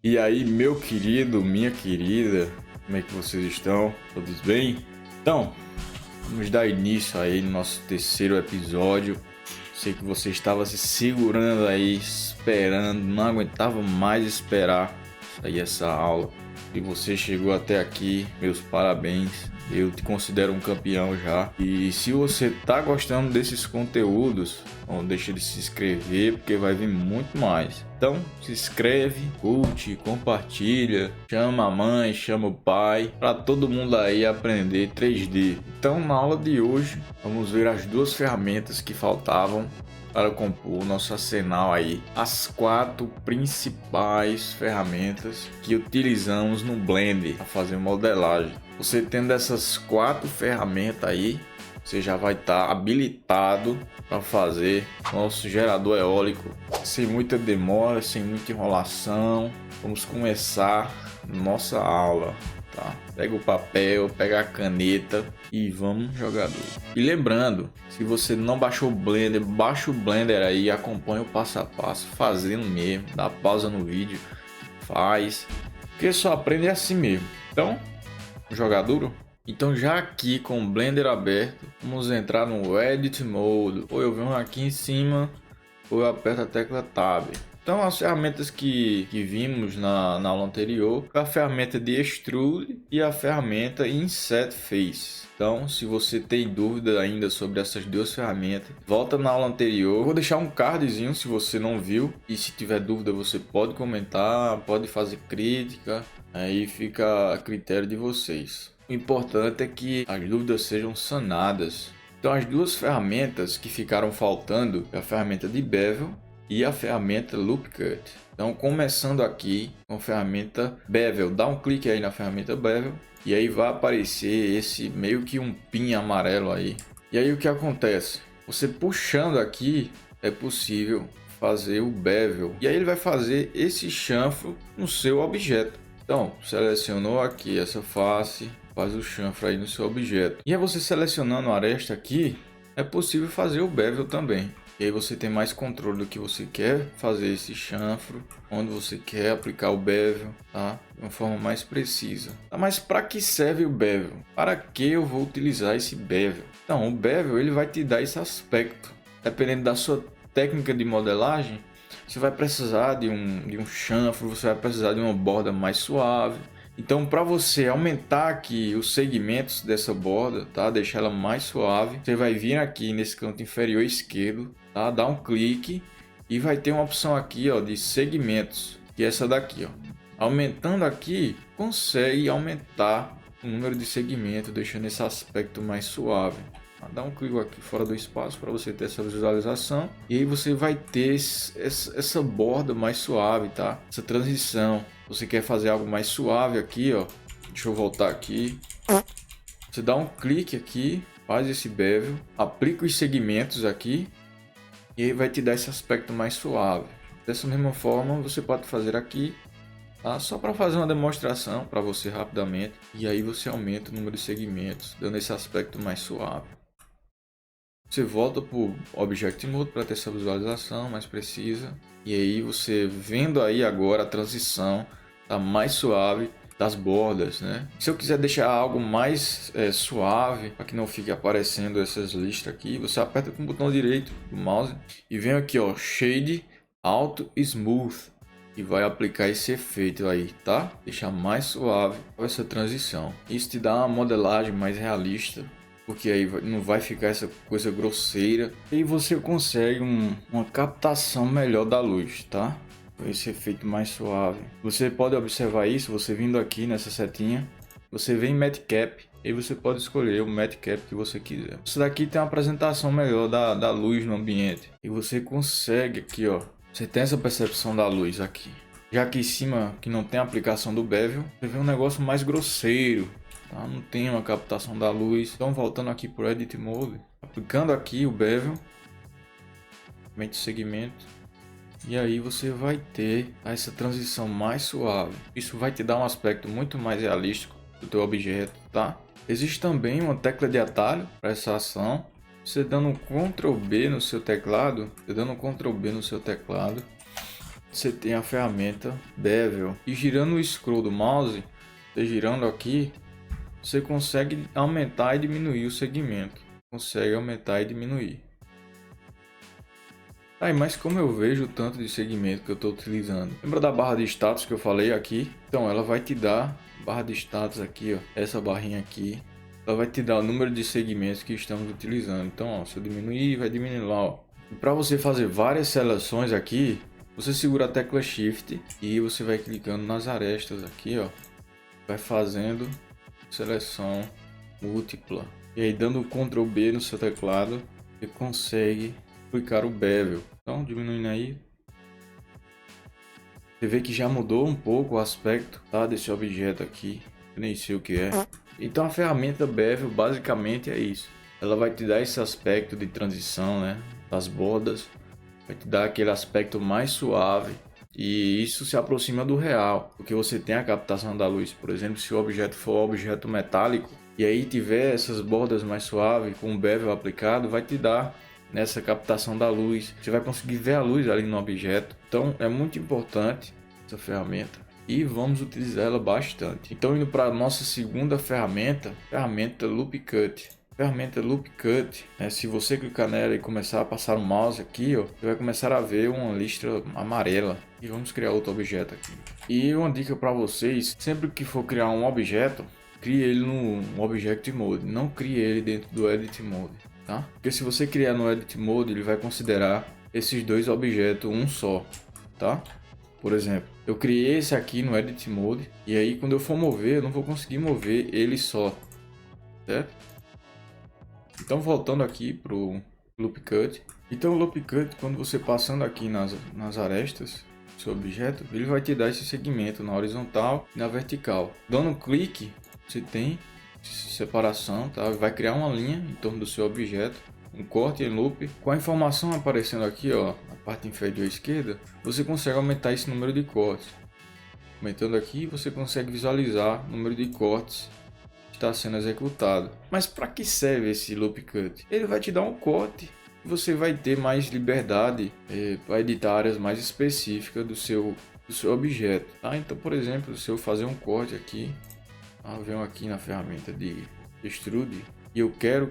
E aí, meu querido, minha querida, como é que vocês estão? Todos bem? Então, vamos dar início aí no nosso terceiro episódio. Sei que você estava se segurando aí, esperando, não aguentava mais esperar sair essa aula. E você chegou até aqui, meus parabéns. Eu te considero um campeão já. E se você tá gostando desses conteúdos, não deixa de se inscrever porque vai vir muito mais. Então, se inscreve, curte, compartilha, chama a mãe, chama o pai, para todo mundo aí aprender 3D. Então, na aula de hoje, vamos ver as duas ferramentas que faltavam para compor o nosso arsenal aí, as 4 principais ferramentas que utilizamos no Blender para fazer modelagem. Você tendo essas 4 ferramentas aí, você já vai estar habilitado para fazer nosso gerador eólico sem muita demora, sem muita enrolação. Vamos começar nossa aula. Tá? Pega o papel, pega a caneta e vamos jogador. E lembrando, se você não baixou o Blender, baixa o Blender aí e acompanha o passo a passo, fazendo mesmo, dá pausa no vídeo, faz, porque só aprende assim mesmo. Então, jogador. Então já aqui com o Blender aberto, vamos entrar no Edit Mode. Ou eu venho aqui em cima, ou eu aperto a tecla Tab. Então as ferramentas que vimos na aula anterior, a ferramenta de Extrude e a ferramenta Inset Face. Então se você tem dúvida ainda sobre essas duas ferramentas, volta na aula anterior. Eu vou deixar um cardzinho se você não viu. E se tiver dúvida você pode comentar, pode fazer crítica. Aí fica a critério de vocês. O importante é que as dúvidas sejam sanadas. Então as duas ferramentas que ficaram faltando é a ferramenta de Bevel e a ferramenta Loop Cut. Então começando aqui com a ferramenta Bevel, dá um clique aí na ferramenta Bevel e aí vai aparecer esse meio que um pin amarelo aí. E aí o que acontece? Você puxando aqui é possível fazer o Bevel e aí ele vai fazer esse chanfro no seu objeto. Então selecionou aqui essa face, faz o chanfro aí no seu objeto. E aí você selecionando a aresta aqui, é possível fazer o Bevel também. E aí você tem mais controle do que você quer fazer esse chanfro, onde você quer aplicar o Bevel, tá? De uma forma mais precisa. Tá, mas para que serve o Bevel? Para que eu vou utilizar esse Bevel? Então, o Bevel ele vai te dar esse aspecto. Dependendo da sua técnica de modelagem, você vai precisar de um chanfro, você vai precisar de uma borda mais suave. Então, para você aumentar aqui os segmentos dessa borda, tá? Deixar ela mais suave, você vai vir aqui nesse canto inferior esquerdo, tá? Dar um clique e vai ter uma opção aqui, ó, de segmentos, que é essa daqui, ó. Aumentando aqui, consegue aumentar o número de segmentos, deixando esse aspecto mais suave. Dá um clique aqui fora do espaço para você ter essa visualização e aí você vai ter essa borda mais suave, tá? Essa transição. Você quer fazer algo mais suave aqui, ó. Deixa eu voltar aqui. Você dá um clique aqui, faz esse bevel, aplica os segmentos aqui e aí vai te dar esse aspecto mais suave. Dessa mesma forma, você pode fazer aqui, tá? Só para fazer uma demonstração para você rapidamente. E aí você aumenta o número de segmentos, dando esse aspecto mais suave. Você volta para o Object Mode para ter essa visualização mais precisa. E aí você vendo aí agora a transição tá mais suave das bordas, né? Se eu quiser deixar algo mais suave, para que não fique aparecendo essas listas aqui, você aperta com o botão direito do mouse e vem aqui, ó, Shade Auto Smooth. E vai aplicar esse efeito aí, tá? Deixar mais suave essa transição. Isso te dá uma modelagem mais realista, porque aí não vai ficar essa coisa grosseira e você consegue uma captação melhor da luz, tá? Esse efeito mais suave. Você pode observar isso, você vindo aqui nessa setinha, você vem em Matte Cap e você pode escolher o Matte Cap que você quiser. Isso daqui tem uma apresentação melhor da luz no ambiente e você consegue aqui, ó, você tem essa percepção da luz aqui. Já aqui em cima, que não tem a aplicação do Bevel, você vê um negócio mais grosseiro. Tá? Não tem uma captação da luz. Então voltando aqui para o Edit Mode, aplicando aqui o Bevel, aumente o segmento, e aí você vai ter essa transição mais suave. Isso vai te dar um aspecto muito mais realístico do teu objeto, tá? Existe também uma tecla de atalho para essa ação. Você dando um Ctrl B no seu teclado, você tem a ferramenta Bevel. E girando o scroll do mouse, você girando aqui, você consegue aumentar e diminuir o segmento. Consegue aumentar e diminuir. Aí, mas como eu vejo o tanto de segmento que eu estou utilizando? Lembra da barra de status que eu falei aqui? Então, ela vai te dar barra de status aqui, ó, essa barrinha aqui. Ela vai te dar o número de segmentos que estamos utilizando. Então, ó, se eu diminuir, vai diminuir lá, ó. E para você fazer várias seleções aqui, você segura a tecla Shift e você vai clicando nas arestas aqui, ó. Vai fazendo seleção múltipla. E aí, dando Ctrl B no seu teclado, você consegue aplicar o bevel. Então, diminuindo aí, você vê que já mudou um pouco o aspecto, tá, desse objeto aqui. Eu nem sei o que é. Então, a ferramenta bevel basicamente é isso. Ela vai te dar esse aspecto de transição, né, das bordas. Vai te dar aquele aspecto mais suave. E isso se aproxima do real, porque você tem a captação da luz. Por exemplo, se o objeto for um objeto metálico e aí tiver essas bordas mais suaves com o bevel aplicado, vai te dar nessa captação da luz. Você vai conseguir ver a luz ali no objeto. Então é muito importante essa ferramenta e vamos utilizar ela bastante. Então, indo para a nossa segunda ferramenta, ferramenta Loop Cut. Ferramenta Loop Cut, né? Se você clicar nela e começar a passar o mouse aqui, ó, você vai começar a ver uma listra amarela. E vamos criar outro objeto aqui. E uma dica para vocês, sempre que for criar um objeto, crie ele no Object Mode, não crie ele dentro do Edit Mode. Tá? Porque se você criar no Edit Mode, ele vai considerar esses dois objetos um só, tá? Por exemplo, eu criei esse aqui no Edit Mode e aí quando eu for mover, eu não vou conseguir mover ele só, certo? Então, voltando aqui pro Loop Cut. Então, o Loop Cut, quando você passando aqui nas arestas do seu objeto, ele vai te dar esse segmento na horizontal e na vertical. Dando um clique, você tem separação, tá? Vai criar uma linha em torno do seu objeto, um corte em loop. Com a informação aparecendo aqui, ó, na parte inferior esquerda, você consegue aumentar esse número de cortes. Aumentando aqui, você consegue visualizar o número de cortes que está sendo executado. Mas para que serve esse Loop Cut? Ele vai te dar um corte e você vai ter mais liberdade para editar áreas mais específicas do seu objeto. Tá? Então, por exemplo, se eu fazer um corte aqui, eu venho aqui na ferramenta de Extrude e eu quero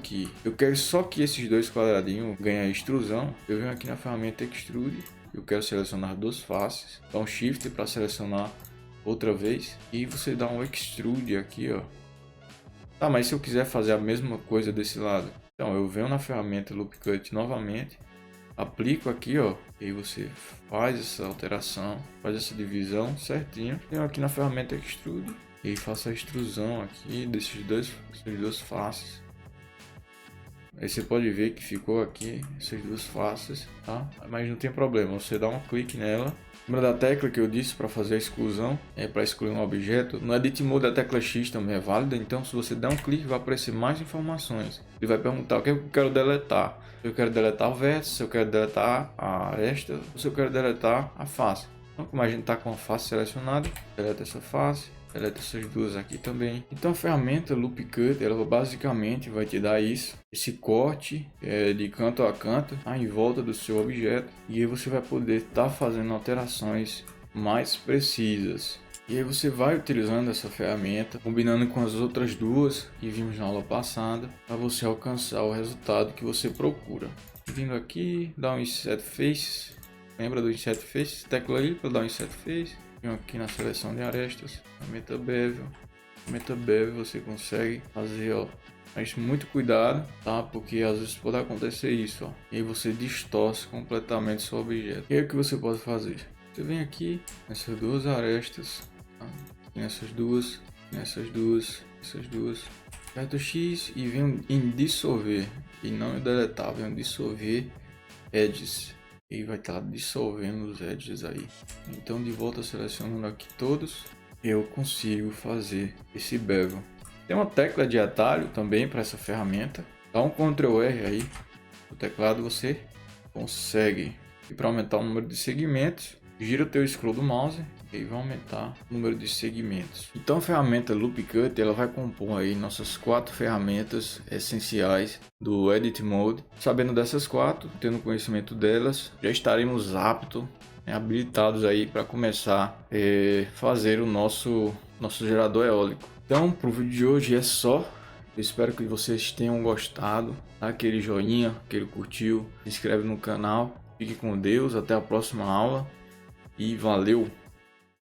só que esses dois quadradinhos ganhem extrusão. Eu venho aqui na ferramenta Extrude, eu quero selecionar duas faces, dá um Shift para selecionar outra vez e você dá um Extrude aqui, ó. Tá, mas se eu quiser fazer a mesma coisa desse lado, então eu venho na ferramenta Loop Cut novamente, aplico aqui, ó, e aí você faz essa alteração, faz essa divisão certinho. Venho aqui na ferramenta Extrude e faço a extrusão aqui dessas duas faces. Aí você pode ver que ficou aqui essas duas faces, tá? Mas não tem problema, você dá um clique nela. Lembra da tecla que eu disse para fazer a exclusão? É para excluir um objeto. No Edit Mode a tecla X também é válida, então se você der um clique vai aparecer mais informações. Ele vai perguntar o que eu quero deletar. Se eu quero deletar o vértice, se eu quero deletar a aresta, ou se eu quero deletar a face. Então, como a gente está com a face selecionada, deleta essa face. Deleta essas duas aqui também. Então a ferramenta Loop Cut, ela basicamente vai te dar isso, esse corte de canto a canto, em volta do seu objeto, e aí você vai poder estar fazendo alterações mais precisas. E aí você vai utilizando essa ferramenta, combinando com as outras duas que vimos na aula passada, para você alcançar o resultado que você procura. Vindo aqui, dá um Inset Face, lembra do Inset Face? Tecla aí para dar um Inset Face. Venho aqui na seleção de arestas, ferramenta Bevel, você consegue fazer, ó, mas muito cuidado, tá? Porque às vezes pode acontecer isso, ó, e aí você distorce completamente seu objeto. E aí o que você pode fazer? Você vem aqui nessas duas arestas, tá? Nessas duas, aperta X e vem em dissolver, e não em deletar, vem em dissolver edges. E vai estar dissolvendo os edges aí. Então, de volta selecionando aqui todos, eu consigo fazer esse bevel. Tem uma tecla de atalho também para essa ferramenta. Dá um Ctrl R aí no teclado, você consegue. E para aumentar o número de segmentos, gira o teu scroll do mouse e vai aumentar o número de segmentos. Então a ferramenta Loop Cut, ela vai compor aí nossas 4 ferramentas essenciais do Edit Mode. Sabendo dessas 4, tendo conhecimento delas, já estaremos aptos habilitados aí para começar a fazer o nosso gerador eólico. Então, para o vídeo de hoje é só. Eu espero que vocês tenham gostado. Dá aquele joinha, aquele curtiu, se inscreve no canal. Fique com Deus, até a próxima aula e valeu!